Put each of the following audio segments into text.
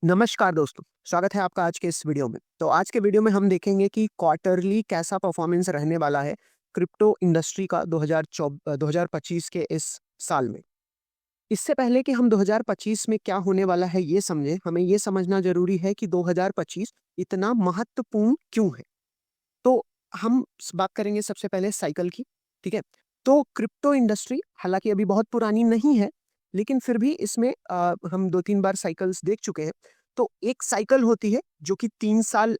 नमस्कार दोस्तों, स्वागत है आपका आज के इस वीडियो में। तो आज के वीडियो में हम देखेंगे कि क्वार्टरली कैसा परफॉर्मेंस रहने वाला है क्रिप्टो इंडस्ट्री का 2025 के इस साल में। इससे पहले कि हम 2025 में क्या होने वाला है ये समझें, हमें ये समझना ज़रूरी है कि 2025 इतना महत्वपूर्ण क्यों है। तो हम बात करेंगे सबसे पहले साइकिल की, ठीक है? तो क्रिप्टो इंडस्ट्री हालाँकि अभी बहुत पुरानी नहीं है, लेकिन फिर भी इसमें हम 2-3 बार साइकिल्स देख चुके हैं। तो एक साइकिल होती है जो कि 3 साल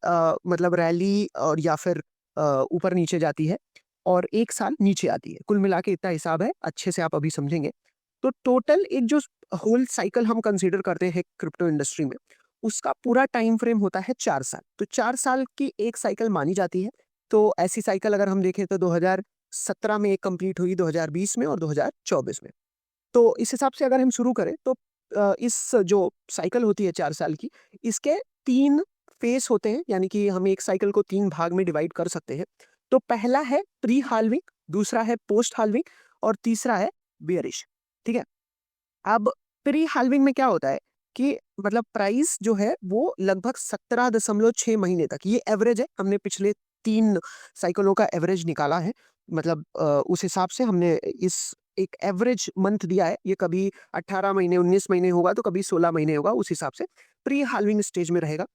मतलब रैली और या फिर ऊपर-नीचे जाती है और 1 साल नीचे आती है। कुल मिला के इतना हिसाब है, अच्छे से आप अभी समझेंगे। तो टोटल एक जो होल साइकिल हम कंसीडर करते हैं क्रिप्टो इंडस्ट्री में, उसका पूरा टाइम फ्रेम होता है 4 साल। तो 4 साल की एक साइकिल मानी जाती है। तो ऐसी साइकिल अगर हम देखें तो 2017 में एक कंप्लीट हुई, 2020 में और 2024 में। तो इस हिसाब से अगर हम शुरू करें तो इस जो साइकिल होती है 4 साल की, इसके 3 फेस होते हैं, यानी कि हम एक साइकिल को 3 भाग में डिवाइड कर सकते हैं। तो पहला है प्री हाल्विंग, दूसरा है पोस्ट हाल्विंग और तीसरा है बियरिश, ठीक है? अब प्री हाल्विंग में क्या होता है कि मतलब प्राइस जो है वो लगभग 17.6 महीने तक, ये एवरेज है, हमने पिछले 3 साइकिलों का एवरेज निकाला है। मतलब उस हिसाब से हमने इस एक एवरेज मंथ दिया है, ये कभी 18 महीने, 19 महीने होगा तो कभी 16 महीने होगा, उस हिसाब से प्री हाल्विंग स्टेज में रहेगा।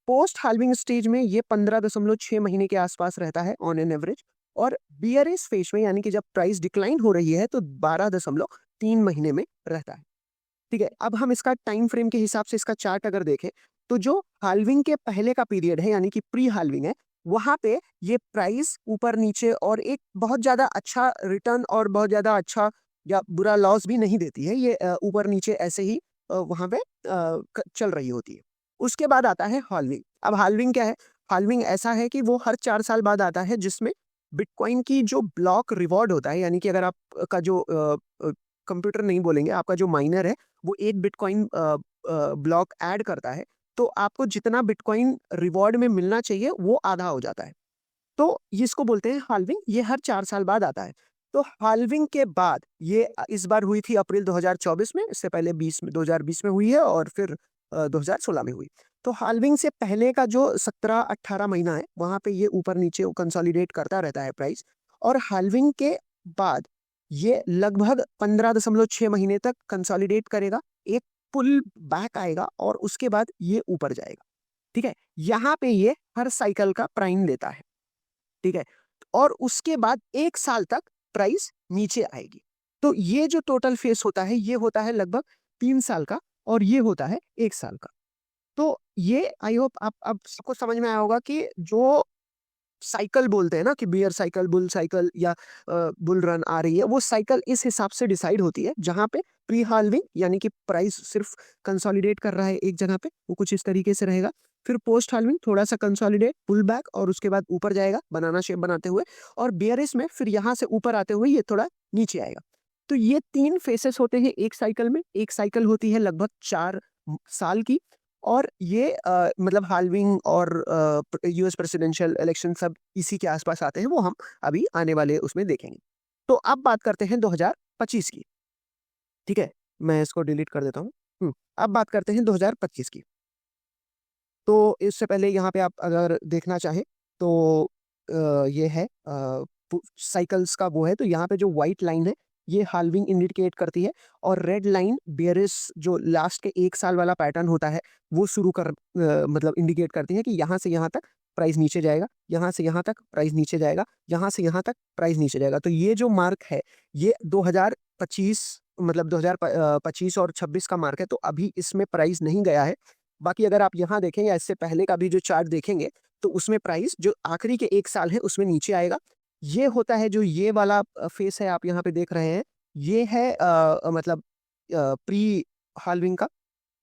पोस्ट हाल्विंग स्टेज में ये 15.6 महीने के आसपास रहता है ऑन एन एवरेज और बियरिश फेज में, यानी कि जब प्राइस डिक्लाइन हो रही है तो 12.3 महीने में रहता है। ठीक है, अब हम इसका टाइम फ्रेम के हिसाब से इसका चार्ट अगर देखें, तो जो हाल्विंग के पहले का पीरियड है, यानी कि प्री हाल्विंग है, वहाँ पे ये प्राइस ऊपर-नीचे और एक बहुत ज़्यादा अच्छा रिटर्न और बहुत ज़्यादा अच्छा या बुरा लॉस भी नहीं देती है। ये ऊपर-नीचे ऐसे ही वहाँ पे चल रही होती है। उसके बाद आता है हाल्विंग। अब हाल्विंग क्या है? हाल्विंग ऐसा है कि वो हर 4 साल बाद आता है, जिसमें बिटकॉइन की जो ब्लॉक रिवॉर्ड होता है, यानी कि अगर आप का जो कंप्यूटर नहीं बोलेंगे, आपका जो माइनर है वो 1 बिटकॉइन ब्लॉक ऐड करता है, तो आपको जितना बिटकॉइन रिवॉर्ड में मिलना चाहिए वो आधा हो जाता है। तो इसको बोलते हैं हाल्विंग, ये हर 4 साल बाद आता है। तो हाल्विंग के बाद ये इस बार हुई थी अप्रैल 2024 में, इससे पहले 2020 में हुई है और फिर 2016 में हुई। तो हाल्विंग से पहले का जो 17-18 महीना है, वहाँ पे ये ऊपर-नीचे कंसोलिडेट करता रहता है प्राइस और हाल्विंग के बाद ये लगभग 15.6 महीने तक कंसोलिडेट करेगा, एक पुल बैक आएगा और उसके बाद ये ऊपर जाएगा, ठीक है? यहाँ पे ये हर साइकिल का प्राइम देता है। ठीक है? और उसके बाद 1 साल तक प्राइस नीचे आएगी। तो ये जो टोटल फेस होता है, ये होता है लगभग 3 साल का और ये होता है 1 साल का। तो ये आई होप आप अब सबको समझ में आया होगा कि जो साइकिल बोलते हैं ना कि बियर साइकिल, बुल साइकिल या बुल रन आ रही है, वो साइकिल इस हिसाब से डिसाइड होती है, जहाँ पे प्री हाल्विंग यानी कि प्राइस सिर्फ कंसोलिडेट कर रहा है एक जगह पे, वो कुछ इस तरीके से रहेगा। फिर पोस्ट हाल्विंग थोड़ा-सा कंसोलिडेट, पुल बैक और उसके बाद ऊपर जाएगा बनाना शेप बनाते हुए और बियरिश में फिर यहाँ से ऊपर आते हुए ये थोड़ा नीचे आएगा। तो ये 3 फेसेस होते हैं एक साइकिल में। एक साइकिल होती है लगभग 4 साल की और ये मतलब हाल्विंग और यूएस प्रेसिडेंशियल इलेक्शन सब इसी के आसपास आते हैं, वो हम अभी आने वाले उसमें देखेंगे। तो अब बात करते हैं 2025 की, ठीक है? मैं इसको डिलीट कर देता हूँ। अब बात करते हैं 2025 की। तो इससे पहले यहाँ पे आप अगर देखना चाहें तो ये है साइकिल्स का वो है, तो यहाँ पे जो व्हाइट लाइन है ये हाल्विंग इंडिकेट करती है और रेड लाइन बियरिश जो लास्ट के 1 साल वाला पैटर्न होता है वो शुरू कर मतलब इंडिकेट करती है कि यहाँ से यहाँ तक प्राइस नीचे जाएगा, यहाँ से यहाँ तक प्राइस नीचे जाएगा, यहाँ से यहाँ तक प्राइस नीचे जाएगा। तो ये जो मार्क है ये 2025 मतलब 2025 और 26 का मार्क है, तो अभी इसमें प्राइस नहीं गया है। बाकी अगर आप यहाँ देखें या इससे पहले का भी जो चार्ट देखेंगे, तो उसमें प्राइस जो आखिरी के 1 साल है उसमें नीचे आएगा। ये होता है जो ये वाला फेस है आप यहाँ पे देख रहे हैं, ये है मतलब प्री हाल्विंग का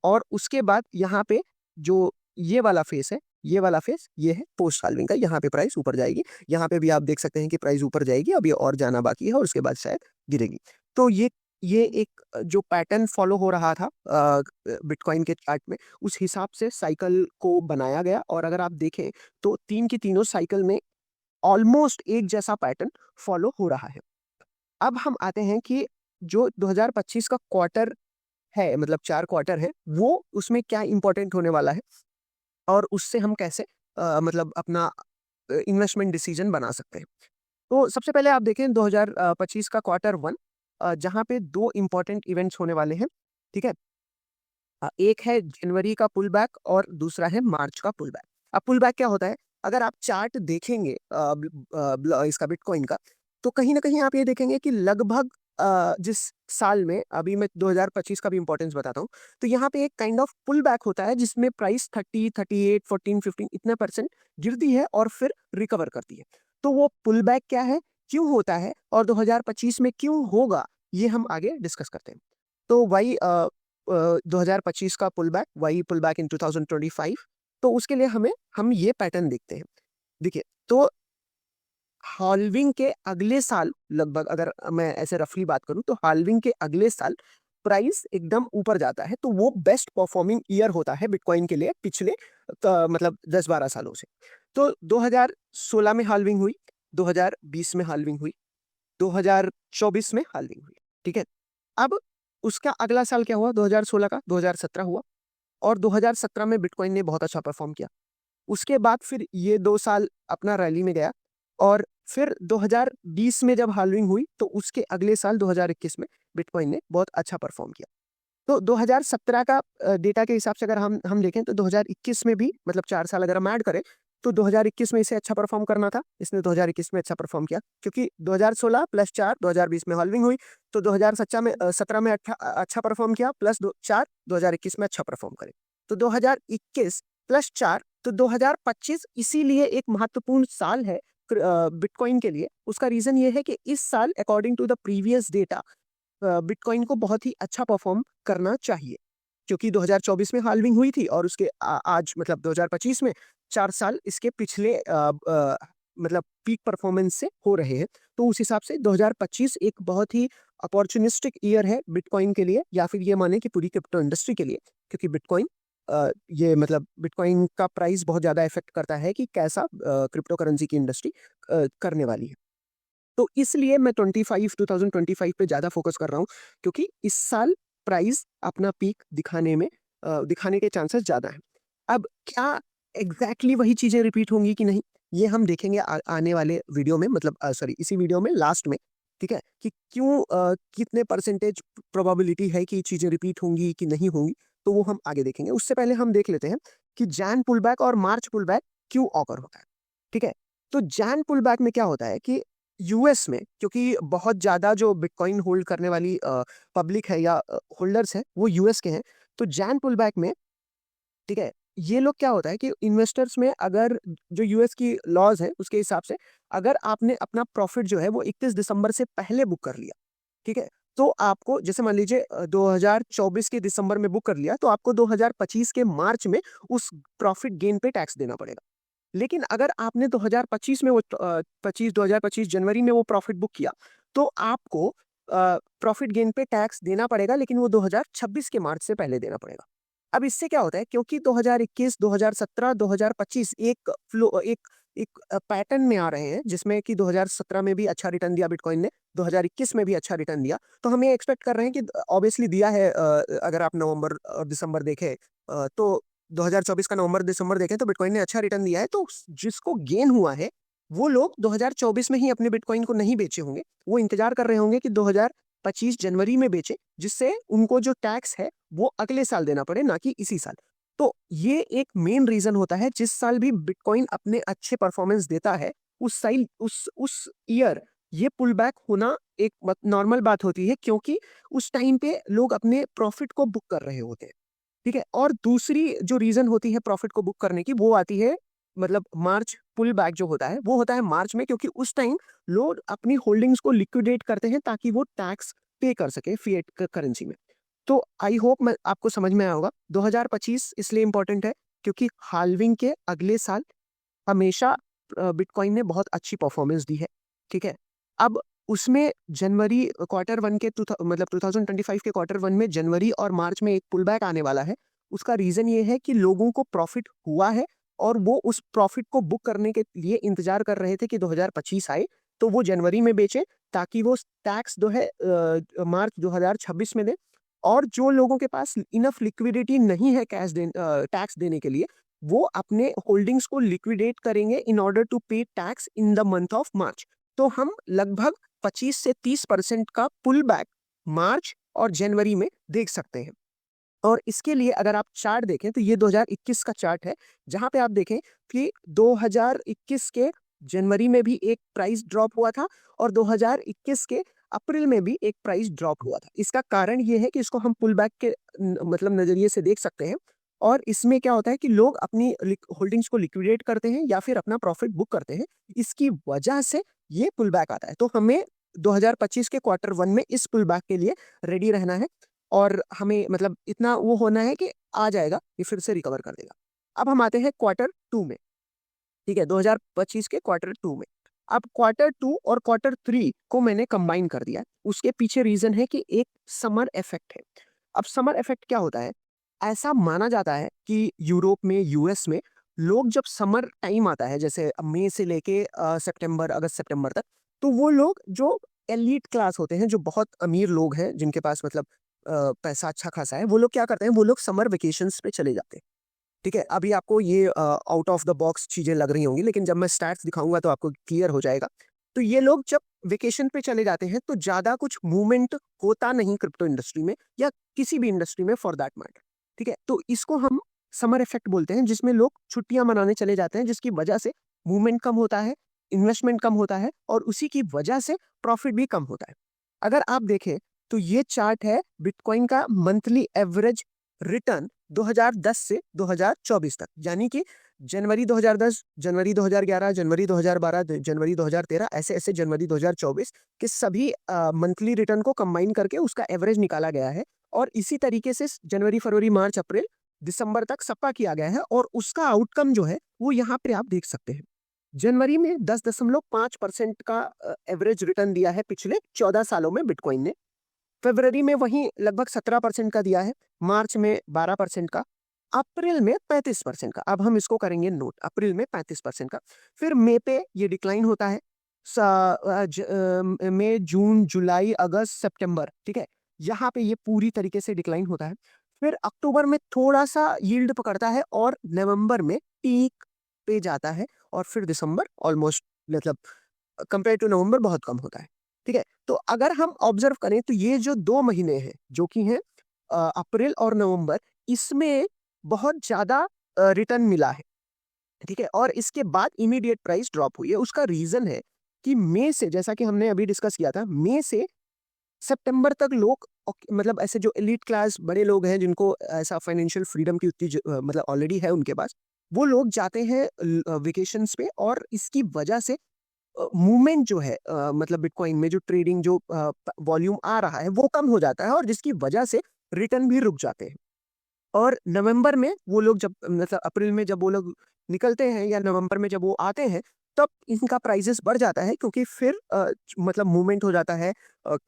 और उसके बाद यहाँ पे जो ये वाला फेस है, ये वाला फेस ये है पोस्ट हाल्विंग का, यहाँ पे प्राइस ऊपर जाएगी। यहाँ पे भी आप देख सकते हैं कि प्राइस ऊपर जाएगी, अभी और जाना बाकी है और उसके बाद शायद गिरेगी। तो ये एक जो पैटर्न फॉलो हो रहा था बिटकॉइन के चार्ट में, उस हिसाब से साइकिल को बनाया गया और अगर आप देखें तो 3 की तीनों साइकिल में ऑलमोस्ट एक जैसा पैटर्न फॉलो हो रहा है। अब हम आते हैं कि जो 2025 का क्वार्टर है, मतलब 4 क्वार्टर है, वो उसमें क्या इम्पोर्टेंट होने वाला है और उससे हम कैसे मतलब अपना इन्वेस्टमेंट डिसीजन बना सकते हैं। तो सबसे पहले आप देखें 2025 का क्वार्टर 1, जहाँ पे 2 इम्पोर्टेंट इवेंट्स होने वाले हैं, ठीक है? एक है जनवरी का पुल बैक और दूसरा है मार्च का पुल बैक। अब पुल बैक क्या होता है? अगर आप चार्ट देखेंगे इसका बिटकॉइन का, तो कहीं न कहीं आप ये देखेंगे कि लगभग जिस साल में, अभी मैं 2025 का भी इम्पोर्टेंस बताता हूँ, तो यहाँ पे एक काइंड ऑफ पुल बैक होता है जिसमें प्राइस 30, 38, 14, 15 इतने परसेंट गिरती है और फिर रिकवर करती है। तो वो पुल बैक क्या है? क्यों होता है? और 2025 में क्यों होगा? ये हम आगे डिस्कस करते हैं। तो वही 2025 का पुल बैक, वही पुल बैक इन 2025, तो उसके लिए हम ये पैटर्न देखते हैं। देखिए, तो हाल्विंग के अगले साल लगभग, अगर मैं ऐसे रफली बात करूं, तो हाल्विंग के अगले साल प्राइस एकदम ऊपर जाता है, तो वो बेस्ट परफॉर्मिंग ईयर होता है बिटकॉइन के लिए पिछले मतलब 10-12 सालों से। तो 2016 में हाल्विंग हुई, 2020 में हाल्विंग हुई, 2024 में हाल्विंग हुई, ठीक है? अब उसका अगला साल क्या हुआ? 2016 का 2017 हुआ और 2017 में बिटकॉइन ने बहुत अच्छा परफॉर्म किया। उसके बाद फिर ये 2 साल अपना रैली में गया और फिर 2020 में जब हाल्विंग हुई, तो उसके अगले साल 2021 में बिटकॉइन ने बहुत अच्छा परफॉर्म किया। तो 2017 का डेटा के हिसाब से अगर हम देखें, तो 2021 में भी, मतलब 4 साल अगर हम ऐड करें, तो 2021 में इसे अच्छा परफॉर्म करना था। इसने 2021 में अच्छा परफॉर्म किया, क्योंकि 2016 प्लस 4 2020 में हाल्विंग हुई, तो 2017 में अच्छा परफॉर्म किया, प्लस 4 2021 में अच्छा परफॉर्म करे। तो 2021 प्लस 4, तो 2025 इसीलिए एक महत्वपूर्ण साल है बिटकॉइन के लिए। उसका रीजन ये है कि इस साल according to the previous data bitcoin को बहुत ही अच्छा परफॉर्म करना चाहिए, क्योंकि 2024 में हाल्विंग हुई थी और उसके आज मतलब 2025 में 4 साल इसके पिछले मतलब पीक परफॉर्मेंस से हो रहे हैं। तो उस हिसाब से 2025 एक बहुत ही अपॉर्चुनिस्टिक ईयर है बिटकॉइन के लिए, या फिर ये माने कि पूरी क्रिप्टो इंडस्ट्री के लिए, क्योंकि बिटकॉइन ये मतलब बिटकॉइन का प्राइस बहुत ज़्यादा इफेक्ट करता है कि कैसा क्रिप्टो करेंसी की इंडस्ट्री करने वाली है। तो इसलिए मैं 2025 पे ज़्यादा फोकस कर रहा हूँ, क्योंकि इस साल प्राइस अपना पीक दिखाने के चांसेस ज़्यादा हैं। अब क्या एग्जैक्टली वही चीज़ें रिपीट होंगी कि नहीं, ये हम देखेंगे आने वाले वीडियो में, मतलब सॉरी, इसी वीडियो में लास्ट में, ठीक है? कि क्यों कितने परसेंटेज प्रोबेबिलिटी है कि चीज़ें रिपीट होंगी कि नहीं होंगी, तो वो हम आगे देखेंगे। उससे पहले हम देख लेते हैं कि जैन पुलबैक और मार्च पुलबैक क्यों ऑकर होता है, ठीक है? तो जैन पुलबैक में क्या होता है कि यूएस में, क्योंकि बहुत ज़्यादा जो बिटकॉइन होल्ड करने वाली पब्लिक है या होल्डर्स हैं, वो यूएस के हैं। तो जैन पुलबैक में, ठीक है, ये लोग क्या होता है कि इन्वेस्टर्स में, अगर जो यूएस की लॉज है उसके हिसाब से, अगर आपने अपना प्रॉफिट जो है वो 31 दिसंबर से पहले बुक कर लिया, ठीक है, तो आपको, जैसे मान लीजिए 2024 के दिसंबर में बुक कर लिया, तो आपको 2025 के मार्च में उस प्रॉफिट गेन पे टैक्स देना पड़ेगा। लेकिन अगर आपने 2025 में 2025 जनवरी में वो प्रॉफिट बुक किया, तो आपको प्रॉफिट गेन पे टैक्स देना पड़ेगा, लेकिन वो 2026 के मार्च से पहले देना पड़ेगा। अब इससे क्या होता है, क्योंकि 2021, 2017, 2025 एक एक पैटर्न में आ रहे हैं, जिसमें कि 2017 में भी अच्छा रिटर्न दिया बिटकॉइन ने, 2021 में भी अच्छा रिटर्न दिया, तो हम ये एक्सपेक्ट कर रहे हैं कि ऑब्वियसली दिया है, अगर आप नवंबर और दिसंबर देखें, तो 2024 का नवंबर दिसंबर देखें, तो बिटकॉइन ने अच्छा रिटर्न दिया है। तो जिसको गेन हुआ है, वो लोग 2024 में ही अपने बिटकॉइन को नहीं बेचे होंगे, वो इंतजार कर रहे होंगे कि 2025 जनवरी में बेचे, जिससे उनको जो टैक्स है वो अगले साल देना पड़े, ना कि इसी साल। तो ये एक मेन रीजन होता है, जिस साल भी बिटकॉइन अपने अच्छे परफॉर्मेंस देता है, उस ईयर ये पुल बैक होना एक नॉर्मल बात होती है, क्योंकि उस टाइम पे लोग अपने प्रॉफिट को बुक कर रहे होते हैं, ठीक है? और दूसरी जो रीजन होती है प्रॉफिट को बुक करने की, वो आती है, मतलब मार्च पुल बैक जो होता है, वो होता है मार्च में, क्योंकि उस टाइम लोग अपनी होल्डिंग्स को लिक्विडेट करते हैं, ताकि वो टैक्स पे कर सके फिएट करेंसी में। तो आई होप मैं आपको समझ में आया होगा। 2025 इसलिए इंपॉर्टेंट है, क्योंकि हाल्विंग के अगले साल हमेशा बिटकॉइन ने बहुत अच्छी परफॉर्मेंस दी है, ठीक है? अब उसमें जनवरी क्वार्टर 1 के मतलब 2025 के क्वार्टर 1 में जनवरी और मार्च में एक पुलबैक आने वाला है। उसका रीज़न ये है कि लोगों को प्रॉफ़िट हुआ है और वो उस प्रॉफ़िट को बुक करने के लिए इंतज़ार कर रहे थे कि 2025 आए, तो वो जनवरी में बेचें, ताकि वो टैक्स जो है मार्च 2026 में दें। और जो लोगों के पास इनफ लिक्विडिटी नहीं है टैक्स देने के लिए, वो अपने होल्डिंग्स को लिक्विडेट करेंगे इन ऑर्डर टू पे tax in the month of March. तो हम लगभग 25 से 30% का पुल बैक मार्च और जनवरी में देख सकते हैं। और इसके लिए अगर आप चार्ट देखें तो ये 2021 का चार्ट है, जहां पे आप देखें कि 2021 के जनवरी में भी एक प्राइस ड्रॉप हुआ था और 2021 के अप्रैल में भी एक प्राइस ड्रॉप हुआ था। इसका कारण ये है कि इसको हम पुल बैक के मतलब नजरिए से देख सकते हैं। और इसमें क्या होता है कि लोग अपनी होल्डिंग्स को लिक्विडेट करते हैं या फिर अपना प्रॉफिट बुक करते हैं, इसकी वजह से ये पुल बैक आता है। तो हमें 2025 के क्वार्टर वन में इस पुल बैक के लिए रेडी रहना है और हमें मतलब इतना वो होना है कि आ जाएगा, ये फिर से रिकवर कर देगा। अब हम आते हैं क्वार्टर टू में, ठीक है, 2025 के क्वार्टर टू में। अब क्वार्टर टू और क्वार्टर थ्री को मैंने कंबाइन कर दिया है। उसके पीछे रीजन है कि एक समर इफेक्ट है। अब समर इफेक्ट क्या होता है? ऐसा माना जाता है कि यूरोप में, यूएस में लोग जब समर टाइम आता है, जैसे मई से लेके सितंबर, अगस्त सितंबर तक, तो वो लोग जो एलीट क्लास होते हैं, जो बहुत अमीर लोग हैं, जिनके पास मतलब पैसा अच्छा खासा है, वो लोग क्या करते हैं, वो लोग समर वेकेशंस पे चले जाते हैं। ठीक है, अभी आपको ये आउट ऑफ द बॉक्स चीजें लग रही होंगी, लेकिन जब मैं स्टैट्स दिखाऊंगा तो आपको क्लियर हो जाएगा। तो ये लोग जब वेकेशन पे चले जाते हैं तो ज्यादा कुछ मूवमेंट होता नहीं क्रिप्टो इंडस्ट्री में या किसी भी इंडस्ट्री में फॉर दैट मैटर। ठीक है, तो इसको हम समर इफेक्ट बोलते हैं, जिसमें लोग छुट्टियां मनाने चले जाते हैं, जिसकी वजह से मूवमेंट कम होता है, इन्वेस्टमेंट कम होता है और उसी की वजह से प्रॉफिट भी कम होता है। अगर आप देखें तो ये चार्ट है बिटकॉइन का मंथली एवरेज रिटर्न 2010 से 2024 तक, यानी कि जनवरी 2010, जनवरी 2011, जनवरी 2012, जनवरी 2013, ऐसे ऐसे जनवरी 2024 के सभी मंथली रिटर्न को कंबाइन करके उसका एवरेज निकाला गया है। और इसी तरीके से जनवरी, फरवरी, मार्च, अप्रैल, दिसंबर तक सबका किया गया है और उसका आउटकम जो है वो यहाँ पे आप देख सकते हैं। जनवरी में 10.5% का एवरेज रिटर्न दिया है पिछले 14 सालों में बिटकॉइन ने। फरवरी में वही लगभग 17% का दिया है, मार्च में 12% का, अप्रैल में 35% का। अब हम इसको करेंगे नोट, अप्रैल में 35% का। फिर मई पे ये डिक्लाइन होता है, मई, जून, जुलाई, अगस्त, सितंबर, ठीक है, यहाँ पे ये पूरी तरीके से डिक्लाइन होता है। फिर अक्टूबर में थोड़ा सा यील्ड पकड़ता है और नवंबर में पीक पे जाता है और फिर दिसंबर ऑलमोस्ट मतलब कंपेयर टू नवंबर बहुत कम होता है। ठीक है, तो अगर हम ऑब्जर्व करें तो ये जो 2 महीने हैं, जो कि हैं अप्रैल और नवंबर, इसमें बहुत ज्यादा रिटर्न मिला है। ठीक है, और इसके बाद इमीडिएट प्राइस ड्रॉप हुई है। उसका रीजन है कि मई से, जैसा कि हमने अभी डिस्कस किया था, मई से सितंबर तक लोग मतलब ऐसे जो एलीट क्लास बड़े लोग हैं, जिनको ऐसा फाइनेंशियल फ्रीडम की उतनी मतलब ऑलरेडी है उनके पास, वो लोग जाते हैं वेकेशंस पे और इसकी वजह से मूवमेंट जो है मतलब बिटकॉइन में जो ट्रेडिंग, जो वॉल्यूम आ रहा है वो कम हो जाता है और जिसकी वजह से रिटर्न भी रुक जाते हैं। और नवंबर में वो लोग जब मतलब अप्रैल में जब वो लोग निकलते हैं या नवंबर में जब वो आते हैं, तब इनका प्राइसेस बढ़ जाता है, क्योंकि फिर मतलब मूवमेंट हो जाता है,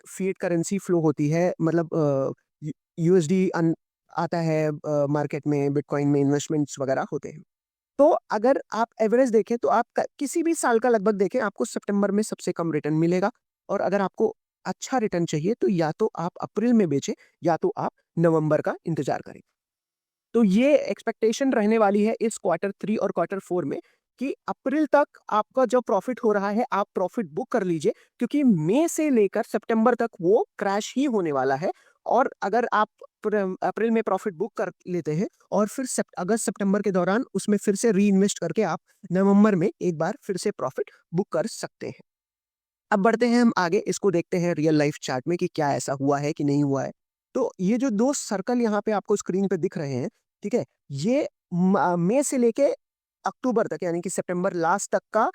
फिएट करेंसी फ्लो होती है, मतलब यूएसडी आता है मार्केट में, बिटकॉइन में इन्वेस्टमेंट्स वगैरह होते हैं। तो अगर आप एवरेज देखें तो आप किसी भी साल का लगभग देखें, आपको सितंबर में सबसे कम रिटर्न मिलेगा। और अगर आपको अच्छा रिटर्न चाहिए तो या तो आप अप्रैल में बेचें या तो आप नवंबर का इंतजार करें। तो ये एक्सपेक्टेशन रहने वाली है इस क्वार्टर थ्री और क्वार्टर फोर में कि अप्रैल तक आपका जो प्रॉफिट हो रहा है आप प्रॉफिट बुक कर लीजिए, क्योंकि मई से लेकर सितंबर तक वो क्रैश ही होने वाला है। और अगर आप अप्रैल में प्रॉफिट बुक कर लेते हैं और फिर अगस्त सितंबर के दौरान उसमें फिर से री इन्वेस्ट करके आप नवंबर में एक बार फिर से प्रॉफिट बुक कर सकते हैं। अब बढ़ते हैं हम आगे, इसको देखते हैं रियल लाइफ चार्ट में कि क्या ऐसा हुआ है कि नहीं हुआ है। तो ये जो 2 सर्कल यहाँ पे आपको स्क्रीन पे दिख रहे हैं, ठीक है, ये मई से लेके अक्टूबर तक, यानी कि सितंबर लास्ट तक का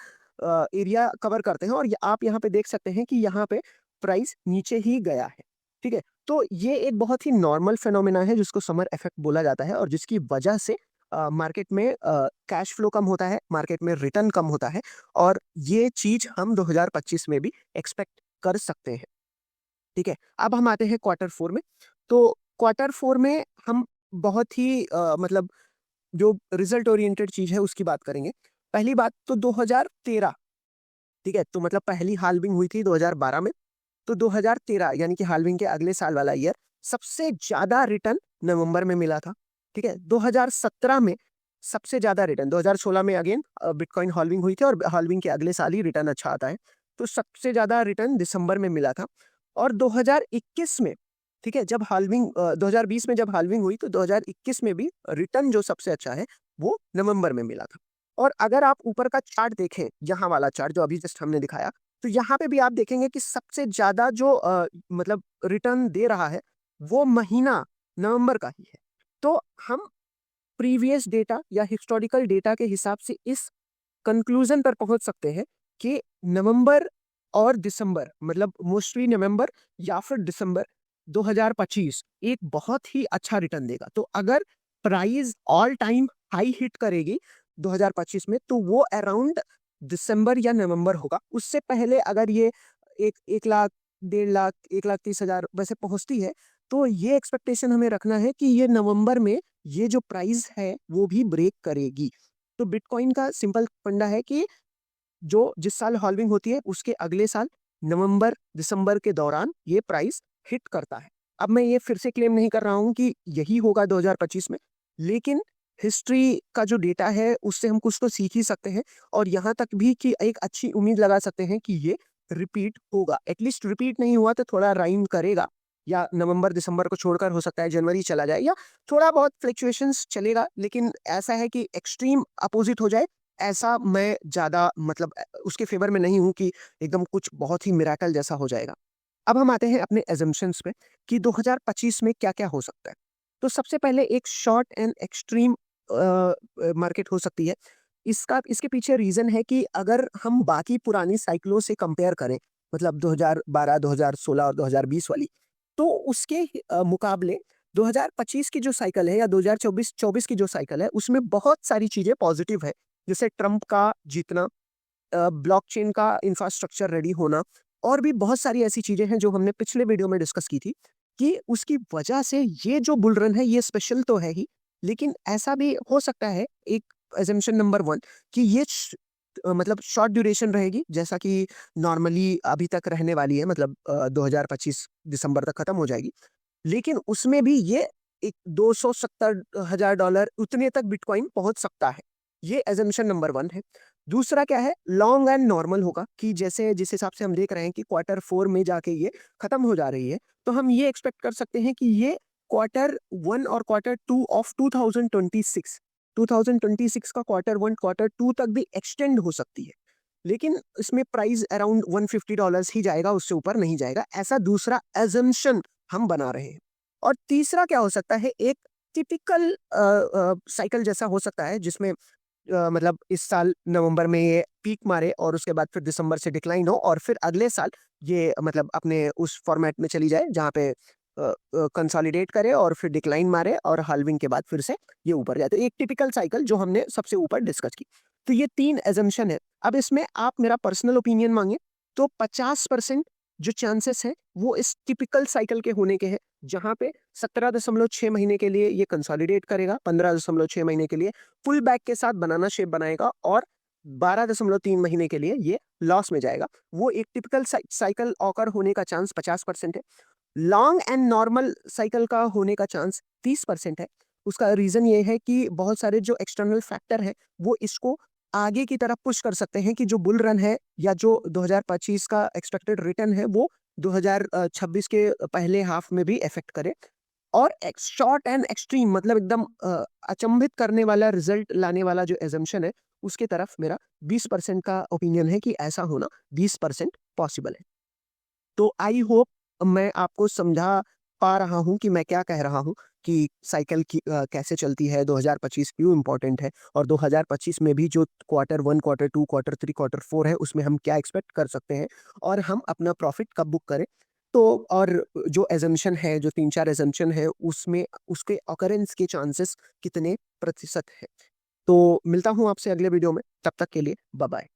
एरिया कवर करते हैं। और आप यहाँ पे देख सकते हैं कि यहाँ पे प्राइस नीचे ही गया है। ठीक है, तो ये एक बहुत ही नॉर्मल फिनोमेना है जिसको समर इफेक्ट बोला जाता है और जिसकी वजह से मार्केट में कैश फ्लो कम होता है, मार्केट में रिटर्न कम होता है। और ये चीज हम 2025 में भी एक्सपेक्ट कर सकते हैं। ठीक है, अब हम आते हैं क्वार्टर फोर में। तो क्वार्टर फोर में हम बहुत ही मतलब जो रिजल्ट ओरिएंटेड चीज है उसकी बात करेंगे। पहली बात तो 2013, ठीक है, तो मतलब पहली हाल्विंग हुई थी 2012 में। तो 2013 यानी कि हाल्विंग के अगले साल वाला ईयर, सबसे ज्यादा रिटर्न नवंबर में मिला था। ठीक है, 2017 में सबसे ज्यादा रिटर्न, 2016 में अगेन बिटकॉइन हॉल्विंग हुई थी और हॉल्विंग के अगले साल ही रिटर्न अच्छा आता है, तो सबसे ज्यादा रिटर्न दिसंबर में मिला था। और 2021 में, ठीक है, जब हाल्विंग 2020 में जब हाल्विंग हुई तो 2021 में भी रिटर्न जो सबसे अच्छा है वो नवंबर में मिला था। और अगर आप ऊपर का चार्ट देखें, यहाँ वाला चार्ट जो अभी जस्ट हमने दिखाया, तो यहाँ पे भी आप देखेंगे कि सबसे ज्यादा जो मतलब रिटर्न दे रहा है वो महीना नवंबर का ही है। तो हम प्रीवियस डेटा या हिस्टोरिकल डेटा के हिसाब से इस कंक्लूजन पर पहुंच सकते हैं कि नवंबर और दिसंबर, मतलब मोस्टली नवंबर या फिर दिसंबर 2025 एक बहुत ही अच्छा रिटर्न देगा। तो अगर price all time high hit करेगी 2025 में, तो वो अराउंड दिसंबर या नवंबर होगा। उससे पहले अगर ये 1 लाख, 1.5 लाख, 1,30,000 वैसे पहुंचती है, तो ये एक्सपेक्टेशन हमें रखना है कि ये नवंबर में ये जो प्राइस है वो भी ब्रेक करेगी। तो बिटकॉइन का सिंपल फंडा है कि जो जिस साल हॉल्विंग होती है उसके अगले साल नवंबर दिसंबर के दौरान ये प्राइस हिट करता है। अब मैं ये फिर से क्लेम नहीं कर रहा हूं कि यही होगा 2025 में, लेकिन हिस्ट्री का जो डेटा है उससे हम कुछ तो सीख ही सकते हैं, और यहाँ तक भी कि एक अच्छी उम्मीद लगा सकते हैं कि ये रिपीट होगा। एटलीस्ट रिपीट नहीं हुआ तो थोड़ा राइम करेगा, या नवंबर दिसंबर को छोड़कर हो सकता है जनवरी चला जाए, या थोड़ा बहुत फ्लक्चुएशंस चलेगा, लेकिन ऐसा है कि एक्सट्रीम अपोजिट हो जाए ऐसा मैं ज्यादा मतलब उसके फेवर में नहीं हूं कि एकदम कुछ बहुत ही मिराकल जैसा हो जाएगा। अब हम आते हैं अपने एजम्पशंस पे कि 2025 में क्या क्या हो सकता है। तो सबसे पहले एक शॉर्ट एंड एक्सट्रीम मार्केट हो सकती है। इसके पीछे रीजन है कि अगर हम बाकी पुरानी साइकिलों से कंपेयर करें, मतलब 2012, 2016 और 2020 वाली, तो उसके मुकाबले 2025 की जो साइकिल है या 2024 की जो साइकिल है उसमें बहुत सारी चीजें पॉजिटिव है। जैसे ट्रम्प का जीतना, ब्लॉकचेन का इंफ्रास्ट्रक्चर रेडी होना, और भी बहुत सारी ऐसी चीजें हैं जो हमने पिछले वीडियो में डिस्कस की थी कि उसकी वजह से ये जो बुल रन है ये स्पेशल तो है ही, लेकिन ऐसा भी हो सकता है, एक एजम्पशन नंबर 1, कि ये मतलब शॉर्ट ड्यूरेशन रहेगी जैसा कि नॉर्मली अभी तक रहने वाली है, मतलब 2025 दिसंबर तक खत्म हो जाएगी, लेकिन उसमें भी ये एक $270,000 उतने तक बिटकॉइन पहुंच सकता है। ये एजम्पशन नंबर 1 है। दूसरा क्या है, लॉन्ग एंड नॉर्मल होगा कि जैसे जिस हिसाब से हम देख रहे हैं कि Q4 में जाके ये खत्म हो जा रही है, तो हम ये एक्सपेक्ट कर सकते हैं कि ये Q1 और Q2 ऑफ 2026 का Q1 Q2 तक भी एक्सटेंड हो सकती है, लेकिन इसमें प्राइस अराउंड $150 ही जाएगा, उससे ऊपर नहीं जाएगा, ऐसा दूसरा एजम्पशन हम बना रहे हैं। और तीसरा क्या हो सकता है, एक टिपिकल साइकिल जैसा हो सकता है जिसमें मतलब इस साल नवंबर में ये पीक मारे और उसके बाद फिर दिसंबर से डिक्लाइन हो, और फिर अगले साल ये मतलब अपने उस फॉर्मेट में चली जाए जहाँ पे कंसोलिडेट करे और फिर डिक्लाइन मारे और हाल्विंग के बाद फिर से ये ऊपर जाए। तो एक टिपिकल साइकिल जो हमने सबसे ऊपर डिस्कस की। तो ये 3 एजम्पशन है। अब इसमें आप मेरा पर्सनल ओपिनियन मांगे तो 50% जो चांसेस है वो इस टिपिकल साइकिल के होने के हैं, जहां पे 17.6 महीने के लिए ये कंसोलिडेट करेगा, 15.6 महीने के लिए फुल बैक के साथ बनाना शेप बनाएगा, और 12.3 महीने के लिए ये लॉस में जाएगा। वो एक टिपिकल साइकिल ऑकर होने का चांस 50% है। लॉन्ग एंड नॉर्मल साइकिल का होने का चांस 30% है। उसका रीजन ये है कि बहुत सारे जो एक्सटर्नल फैक्टर है वो इसको आगे की तरफ पुश कर सकते हैं कि जो बुल रन है या जो 2025 का एक्सपेक्टेड रिटर्न है वो 2026 के पहले हाफ में भी इफेक्ट करे। और शॉर्ट एंड एक्सट्रीम मतलब एकदम अचंभित करने वाला रिजल्ट लाने वाला जो एजम्पशन है उसके तरफ मेरा 20% का ओपिनियन है कि ऐसा होना 20% पॉसिबल है। तो आई होप मैं आपको समझा पा रहा हूं कि मैं क्या कह रहा हूं कि साइकिल की कैसे चलती है, 2025 क्यों इंपॉर्टेंट है, और 2025 में भी जो Q1 Q2 Q3 Q4 है उसमें हम क्या एक्सपेक्ट कर सकते हैं, और हम अपना प्रॉफिट कब बुक करें। तो और जो एजम्पशन है, जो 3-4 एजम्पशन है उसमें उसके ऑकरेंस के चांसेस कितने प्रतिशत है। तो मिलता हूं आपसे अगले वीडियो में, तब तक के लिए बाय बाय।